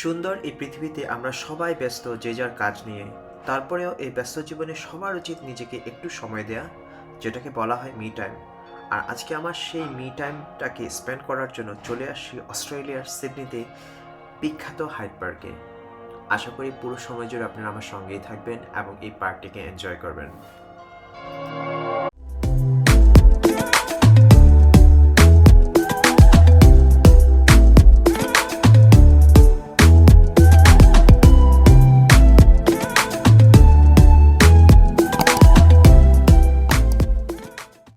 সুন্দর এই পৃথিবীতে আমরা সবাই ব্যস্ত যে যার কাজ নিয়ে। তারপরেও এই ব্যস্ত জীবনে সবার উচিত নিজেকে একটু সময় দেয়া, যেটাকে বলা হয় মি টাইম। আর আজকে আমার সেই মি টাইমটাকে স্পেন্ড করার জন্য চলে আসি অস্ট্রেলিয়ার সিডনিতে বিখ্যাত হাইড পার্কে। আশা করি পুরো সময় জুড়ে আপনারা আমার সঙ্গেই থাকবেন এবং এই পার্কটিকে এনজয় করবেন।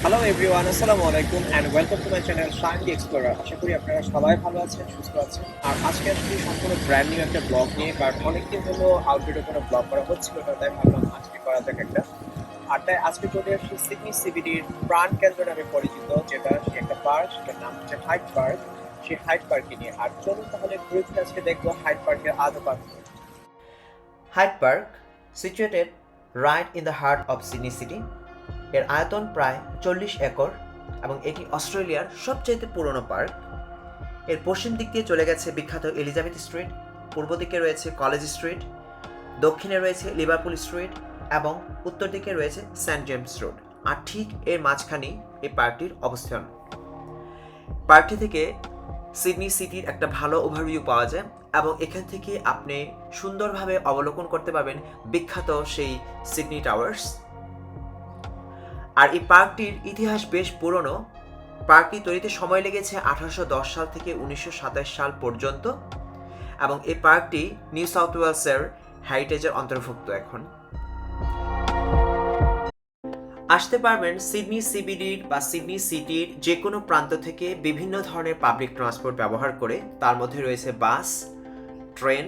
হ্যালো এভরিওয়ান, আসসালামু আলাইকুম and welcome to my channel shine the explorer. আশা করি আপনারা সবাই ভালো আছেন, সুস্থ আছেন। আর আজকে আসলে সম্পূর্ণ ব্র্যান্ড নিউ একটা ব্লগ নিয়ে, কারণ অনেকদিন হলো আউটডোরে কোনো ব্লগ করা হচ্ছিল না, তাই ভাবলাম আজকে করা যাক একটা। আর তাই আজকে চলে আসছি সিডনি সিবিডির প্রাণ কেন্দ্র নামে পরিচিত, যেটা একটা পার্ক, সেটার নাম হচ্ছে হাইড পার্ক। সেই হাইড পার্কে নিয়ে আর চলুন তাহলে ঘুরে ফিরে আজকে দেখবো হাইড পার্কের আদো park. Hyde Park situated right in the heart of Sydney city. এর আয়তন প্রায় 40 একর এবং এটি অস্ট্রেলিয়ার সবচেয়ে পুরনো পার্ক। এর পশ্চিম দিক দিয়ে চলে গেছে বিখ্যাত এলিজাবেথ স্ট্রিট, পূর্ব দিকে রয়েছে কলেজ স্ট্রিট, দক্ষিণে রয়েছে লিভারপুল স্ট্রিট এবং উত্তর দিকে রয়েছে সেন্ট জেমস রোড। আর ঠিক এর মাঝখানেই এই পার্কটির অবস্থান। পার্কটি থেকে সিডনি সিটির একটা ভালো ওভারভিউ পাওয়া যায় এবং এখান থেকে আপনি সুন্দরভাবে অবলোকন করতে পারবেন বিখ্যাত সেই সিডনি টাওয়ার্স। আর এই পার্কটির ইতিহাস বেশ পুরনো। পার্কটি তৈরিতে সময় লেগেছে 1810 সাল থেকে 1927 সাল পর্যন্ত এবং এই পার্কটি নিউ সাউথ ওয়েলসের হেরিটেজের অন্তর্ভুক্ত। এখন আসতে পারবেন সিডনি সিবিডির বা সিডনি সিটির যে কোনো প্রান্ত থেকে বিভিন্ন ধরনের পাবলিক ট্রান্সপোর্ট ব্যবহার করে। তার মধ্যে রয়েছে বাস, ট্রেন,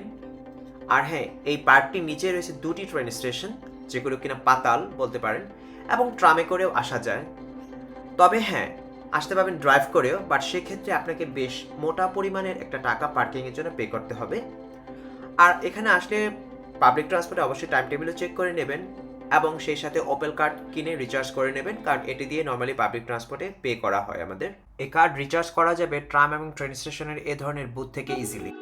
আর হ্যাঁ, এই পার্কটির নিচে রয়েছে দুটি ট্রেন স্টেশন, যেগুলো কিনা পাতাল বলতে পারেন, এবং ট্রামে করেও আসা যায়। তবে হ্যাঁ, আসতে পারবেন ড্রাইভ করেও, বাট সেক্ষেত্রে আপনাকে বেশ মোটা পরিমাণের একটা টাকা পার্কিংয়ের জন্য পে করতে হবে। আর এখানে আসলে পাবলিক ট্রান্সপোর্টে অবশ্যই টাইম টেবিলও চেক করে নেবেন এবং সেই সাথে ওপেল কার্ড কিনে রিচার্জ করে নেবেন, কারণ এটি দিয়ে নর্মালি পাবলিক ট্রান্সপোর্টে পে করা হয় আমাদের। এই কার্ড রিচার্জ করা যাবে ট্রাম এবং ট্রেন স্টেশনের এ ধরনের বুথ থেকে ইজিলি।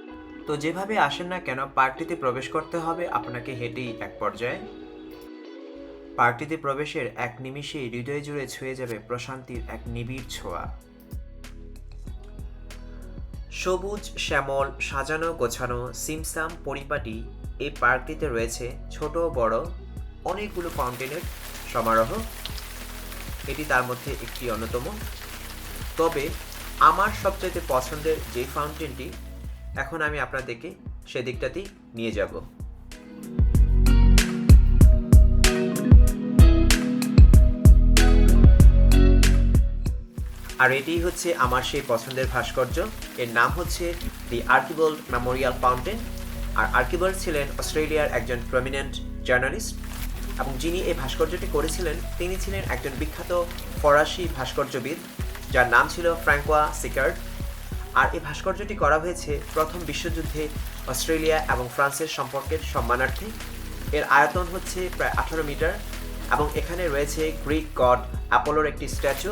তো যেভাবে আসেন না কেন, পার্কটিতে প্রবেশ করতে হবে আপনাকে হেঁটেই এক পর্যায়ে। পার্কটিতে প্রবেশের এক নিমিষেই হৃদয় জুড়ে ছুঁয়ে যাবে প্রশান্তির এক নিবিড় ছোঁয়া। সবুজ শ্যামল, সাজানো গোছানো, সিমসাম পরিপাটি এই পার্কটিতে রয়েছে ছোট বড় অনেকগুলো ফাউন্টেনের সমারোহ। এটি তার মধ্যে একটি অন্যতম। তবে আমার সবচেয়ে পছন্দের যে ফাউন্টেনটি, এখন আমি আপনাদেরকে সেদিকটাতেই নিয়ে যাব। আর এটিই হচ্ছে আমার সেই পছন্দের ভাস্কর্য। এর নাম হচ্ছে দি আর্কিবোল্ড মেমোরিয়াল ফাউন্টেন। আর আর্কিবোল্ড ছিলেন অস্ট্রেলিয়ার একজন প্রমিনেন্ট জার্নালিস্ট এবং যিনি এই ভাস্কর্যটি করেছিলেন তিনি ছিলেন একজন বিখ্যাত ফরাসি ভাস্কর্যবিদ, যার নাম ছিল ফ্র্যাঙ্কোয়া সিকার্ড। আর এই ভাস্কর্যটি করা হয়েছে প্রথম বিশ্বযুদ্ধে অস্ট্রেলিয়া এবং ফ্রান্সের সম্পর্কের সম্মানার্থে। এর আয়তন হচ্ছে প্রায় 18 মিটার এবং এখানে রয়েছে গ্রিক গড অ্যাপোলোর একটি স্ট্যাচু।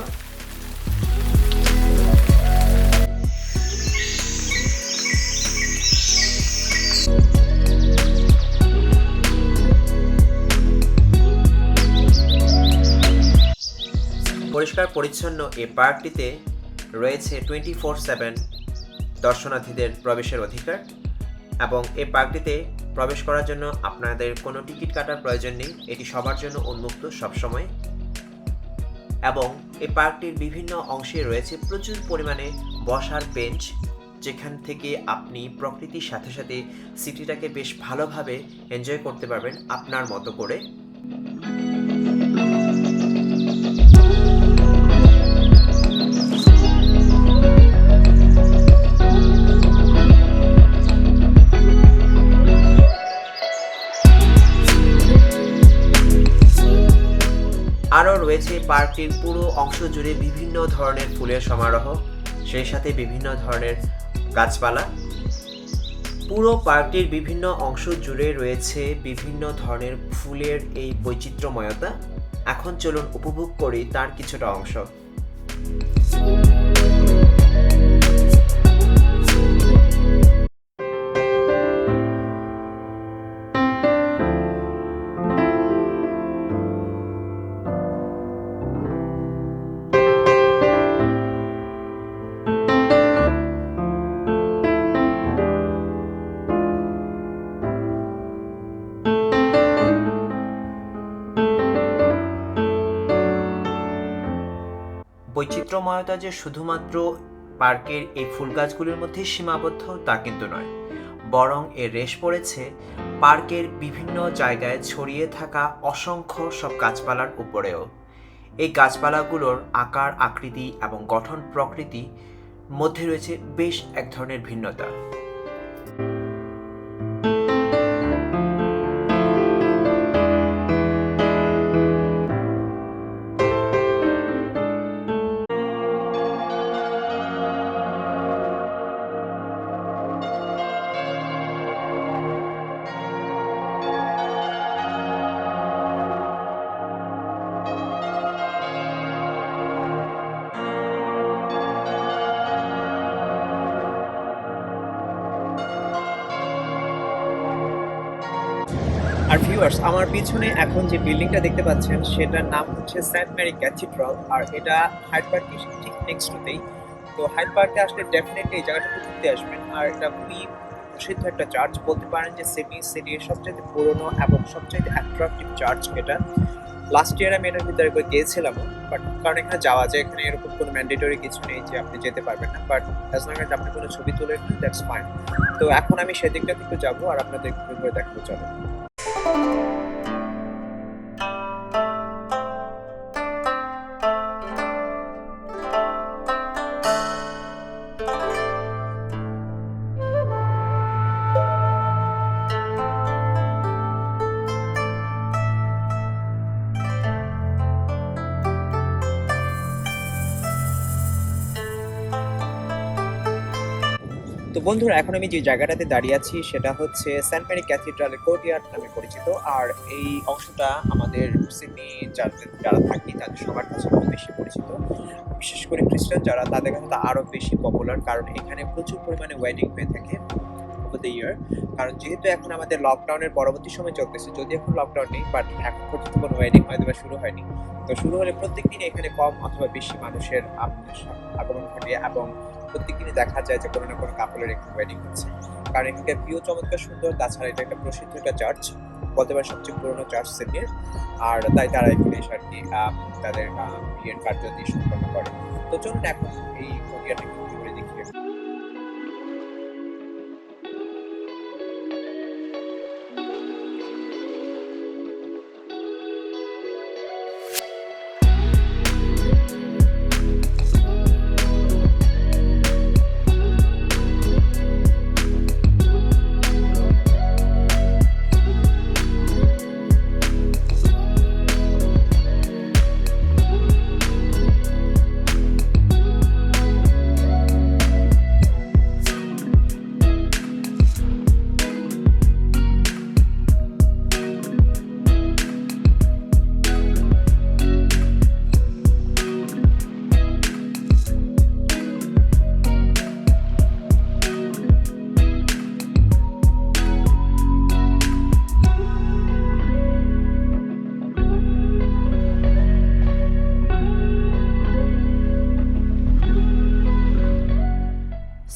পরিষ্কার পরিচ্ছন্ন এই পার্কটিতে রয়েছে 24/7 দর্শনার্থীদের প্রবেশের অধিকার এবং এই পার্কটিতে প্রবেশ করার জন্য আপনাদের কোনো টিকিট কাটার প্রয়োজন নেই। এটি সবার জন্য উন্মুক্ত সবসময়। এবং এই পার্কটির বিভিন্ন অংশে রয়েছে প্রচুর পরিমাণে বসার বেঞ্চ, যেখান থেকে আপনি প্রকৃতির সাথে সাথে সিটিটাকে বেশ ভালোভাবে এনজয় করতে পারবেন আপনার মতো করে। আরও রয়েছে পার্কটির পুরো অংশ জুড়ে বিভিন্ন ধরনের ফুলের সমারোহ, সেই সাথে বিভিন্ন ধরনের গাছপালা। পুরো পার্কটির বিভিন্ন অংশ জুড়ে রয়েছে বিভিন্ন ধরনের ফুলের এই বৈচিত্র্যময়তা। এখন চলুন উপভোগ করি তার কিছুটা অংশ। বৈচিত্র্যময়তা যে শুধুমাত্র পার্কের এই ফুল গাছগুলির মধ্যেই সীমাবদ্ধ তা কিন্তু নয়, বরং এর রেশ পড়েছে পার্কের বিভিন্ন জায়গায় ছড়িয়ে থাকা অসংখ্য সব গাছপালার উপরেও। এই গাছপালাগুলোর আকার আকৃতি এবং গঠন প্রকৃতি মধ্যে রয়েছে বেশ এক ধরনের ভিন্নতা। আর ভিউয়ার্স, আমার পিছনে এখন যে বিল্ডিংটা দেখতে পাচ্ছেন সেটার নাম হচ্ছে সেন্ট মেরি ক্যাথিড্রাল, আর এটা হাইড পার্কের ঠিক নেক্সট টুতেই। তো হাইড পার্কে আসলে ডেফিনেটলি এই জায়গাটা ঘুরতে আসবেন। আর এটা খুবই প্রসিদ্ধ একটা চার্চ, বলতে পারেন যে সিডনি সিটির সবচেয়ে পুরনো এবং সবচেয়ে অ্যাট্রাকটিভ চার্চ এটা। লাস্ট ইয়ার আমি এটার ভিতরে গিয়েছিলাম, বাট কারণ এখানে যাওয়া যায়, এখানে এরকম কোনো ম্যান্ডেটরি কিছু নেই যে আপনি যেতে পারবেন না, বাট অ্যাজ লং অ্যাজ আপনি কোনো ছবি তুলে নিন দ্যাটস ফাইন। তো এখন আমি সেদিকটা একটু যাবো আর আপনাদের ঘুরে দেখাবো, চলো। তো বন্ধুরা, এখন আমি যে জায়গাটাতে দাঁড়িয়ে আছি সেটা হচ্ছে সেন্ট মেরি ক্যাথিড্রালের কোর্টইয়ার্ড নামে পরিচিত। আর এই অংশটা আমাদের সিডনি যারা থাকি তাদের সবার কাছে খুব বেশি পরিচিত, বিশেষ করে খ্রিস্টান যারা, তাদের কাছে তো আরও বেশি পপুলার, কারণ এখানে প্রচুর পরিমাণে ওয়েডিং হয়ে থাকে ওভার দ্য ইয়ার। কারণ যেহেতু এখন আমাদের লকডাউনের পরবর্তী সময় চলতেছে, যদি এখন লকডাউন নেই, বাট এখন পর্যন্ত কোনো ওয়েডিং হয়তো বা শুরু হয়নি। তো শুরু হলে প্রত্যেক দিন এখানে কম অথবা বেশি মানুষের আগমন ঘটে, এবং প্রত্যেকদিনই দেখা যায় যে কোনো না কোনো কাপলের এখানে ওয়েডিং হচ্ছে। কারণ এখানকার ভিউ চমৎকার সুন্দর, তাছাড়া এটা একটা প্রসিদ্ধ একটা চার্চ, বলতে পারে সবচেয়ে পুরোনো চার্চ সিডনির। আর তাই তারা এখানে এসে আর কি তাদের বিয়ের কার্য দিয়ে সম্পন্ন করে। তো চলুন এখন এই কোরিয়াটা ঘুরে দেখি।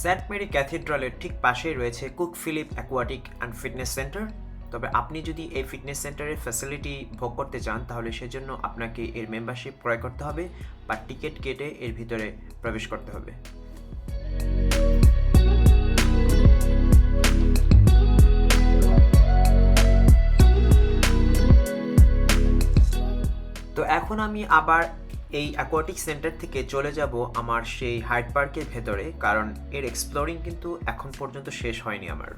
সেন্ট মেরি ক্যাথিড্রালের ঠিক পাশেই রয়েছে Cook Phillip aquatic and fitness centre. তবে আপনি যদি এই ফিটনেস সেন্টারের ফ্যাসিলিটি ভোগ করতে চান তাহলে সেজন্য আপনাকে এর মেম্বারশিপ ক্রয় করতে হবে বা টিকিট কেটে এর ভিতরে প্রবেশ করতে হবে। তো এখন আমি আবার এই অ্যাকোয়াটিক সেন্টার থেকে চলে যাব আমার সেই হাইড পার্কের ভেতরে, কারণ এর এক্সপ্লোরিং কিন্তু এখন পর্যন্ত শেষ হয়নি আমার।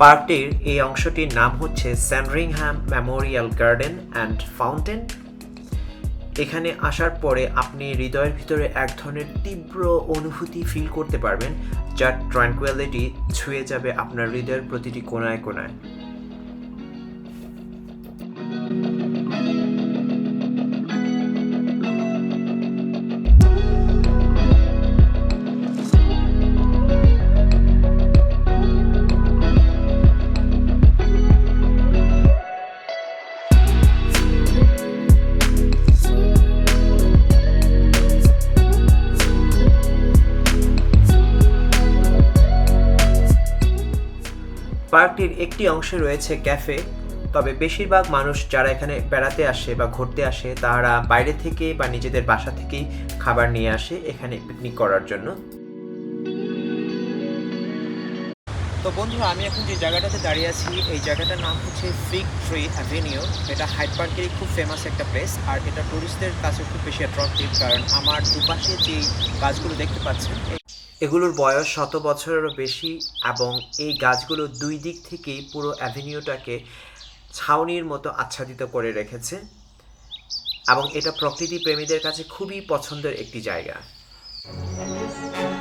পার্কটির এই অংশটির নাম হচ্ছে স্যান্ডরিংহ্যাম মেমোরিয়াল গার্ডেন অ্যান্ড ফাউন্টেন। এখানে আসার পরে আপনি হৃদয়ের ভিতরে এক ধরনের তীব্র অনুভূতি ফিল করতে পারবেন, যার ট্র্যাঙ্কুয়ালিটি ছুঁয়ে যাবে আপনার হৃদয়ের প্রতিটি কোণায় কোণায়। পার্কটির একটি অংশে রয়েছে ক্যাফে, তবে বেশিরভাগ মানুষ যারা এখানে বেড়াতে আসে বা ঘুরতে আসে তারা বাইরে থেকে বা নিজেদের বাসা থেকেই খাবার নিয়ে আসে এখানে পিকনিক করার জন্য। তো বন্ধুরা, আমি এখন যে জায়গাটাতে দাঁড়িয়ে আছি এই জায়গাটার নাম হচ্ছে ফিগ ট্রি অ্যাভিনিউ। এটা হাইড পার্কেরই খুব ফেমাস একটা প্লেস, আর এটা টুরিস্টদের কাছে খুব বেশি অ্যাট্রাক্টিভ, কারণ আমার দুপাশে যে গাছগুলো দেখতে পাচ্ছেন এগুলোর বয়স 100 বছরেরও বেশি, এবং এই গাছগুলো দুই দিক থেকেই পুরো অ্যাভিনিউটাকে ছাউনির মতো আচ্ছাদিত করে রেখেছে, এবং এটা প্রকৃতি প্রেমীদের কাছে খুবই পছন্দের একটি জায়গা।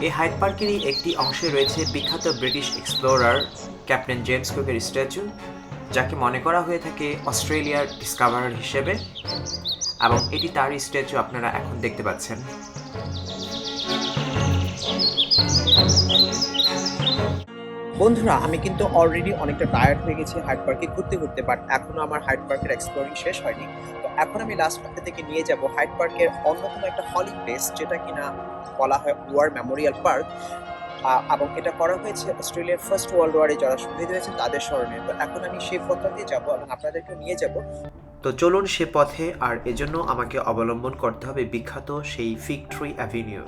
এই হাইড পার্কেরই একটি অংশে রয়েছে বিখ্যাত ব্রিটিশ এক্সপ্লোরার ক্যাপ্টেন জেমস কুকের স্ট্যাচু, যাকে মনে করা হয়ে থাকে অস্ট্রেলিয়ার ডিসকভারার হিসেবে, এবং এটি তার স্ট্যাচু আপনারা এখন দেখতে পাচ্ছেন। বন্ধুরা, আমি কিন্তু অলরেডি অনেকটা টায়ার্ড হয়ে গেছি হাইড পার্কে ঘুরতে ঘুরতে, বাট এখনো আমার হাইড পার্কের এক্সপ্লোরিং শেষ হয়নি। তো এখন আমি লাস্ট আপনাদেরকে নিয়ে যাব হাইড পার্কের অন্যতম একটা হলি প্লেস, যেটা কিনা বলা হয় ওয়ার মেমোরিয়াল পার্ক, এবং এটা করা হয়েছে অস্ট্রেলিয়ার ফার্স্ট ওয়ার্ল্ড ওয়ারে যারা শহীদ হয়েছে তাদের স্মরণে। তো এখন আমি সেই পথটা দিয়ে যাবো এবং আপনাদেরকে নিয়ে যাব। তো চলুন সে পথে, আর এজন্য আমাকে অবলম্বন করতে হবে বিখ্যাত সেই ফিগ ট্রি অ্যাভিনিউ।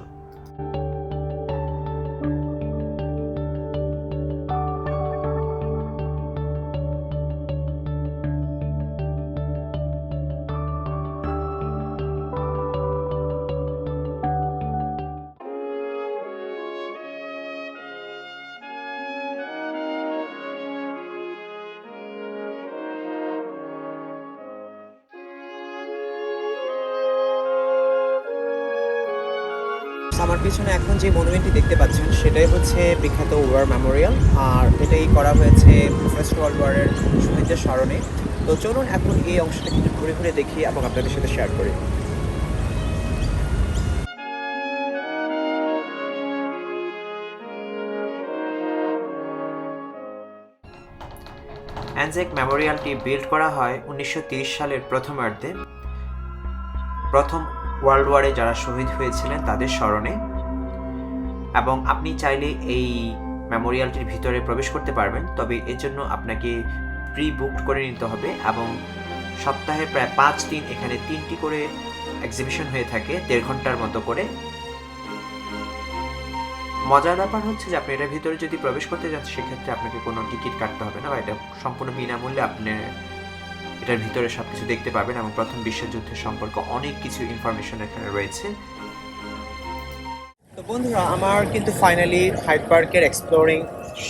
আমার পিছনে এখন যে মনুমেন্টটি দেখতে পাচ্ছেন সেটাই হচ্ছে বিখ্যাত ওয়ার মেমোরিয়াল, আর এটাই করা হয়েছে ফার্স্ট ওয়ার্ল্ড ওয়ারের শহীদদের স্মরণে। তো চলুন এখন এই অংশটা কিন্তু ঘুরে ঘুরে দেখি এবং আপনাদের সাথে শেয়ার করি। অ্যানজাক মেমোরিয়ালটি বিল্ড করা হয় 1930 সালের প্রথমার্ধে প্রথম ওয়ার্ল্ড ওয়ারে যারা শহীদ হয়েছিলেন তাদের স্মরণে, এবং আপনি চাইলে এই মেমোরিয়ালটির ভিতরে প্রবেশ করতে পারবেন, তবে এর জন্য আপনাকে প্রি বুকড করে নিতে হবে, এবং সপ্তাহে প্রায় 5 দিন এখানে 3টি করে এক্সিবিশন হয়ে থাকে 1.5 ঘন্টার মতো করে। মজার ব্যাপার হচ্ছে যে আপনি এটার ভিতরে যদি প্রবেশ করতে যান সেক্ষেত্রে আপনাকে কোনো টিকিট কাটতে হবে না, বা এটা সম্পূর্ণ বিনামূল্যে আপনি এটার ভিতরে সবকিছু দেখতে পাবেন, এবং প্রথম বিশ্বযুদ্ধের সম্পর্কে অনেক কিছু ইনফরমেশন এখানে রয়েছে। তো বন্ধুরা, আমার কিন্তু ফাইনালি হাইড পার্কের এক্সপ্লোরিং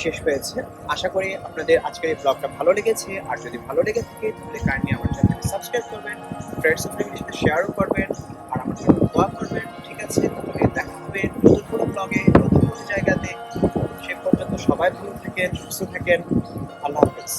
শেষ হয়েছে। আশা করি আপনাদের আজকের এই ব্লগটা ভালো লেগেছে, আর যদি ভালো লেগে থাকে তাহলে কাইন্ডলি আমার চ্যানেলকে সাবস্ক্রাইব করবেন, ফ্রেন্ডস ও ফ্যামিলির সাথে শেয়ারও করবেন, আর আমার জন্য দোয়া করবেন। ঠিক আছে, তাহলে দেখা হবে নতুন কোনো ব্লগে নতুন কোনো জায়গাতে। সে পর্যন্ত সবাই ভালো থাকেন, সুস্থ থাকেন। আল্লাহ হাফেজ।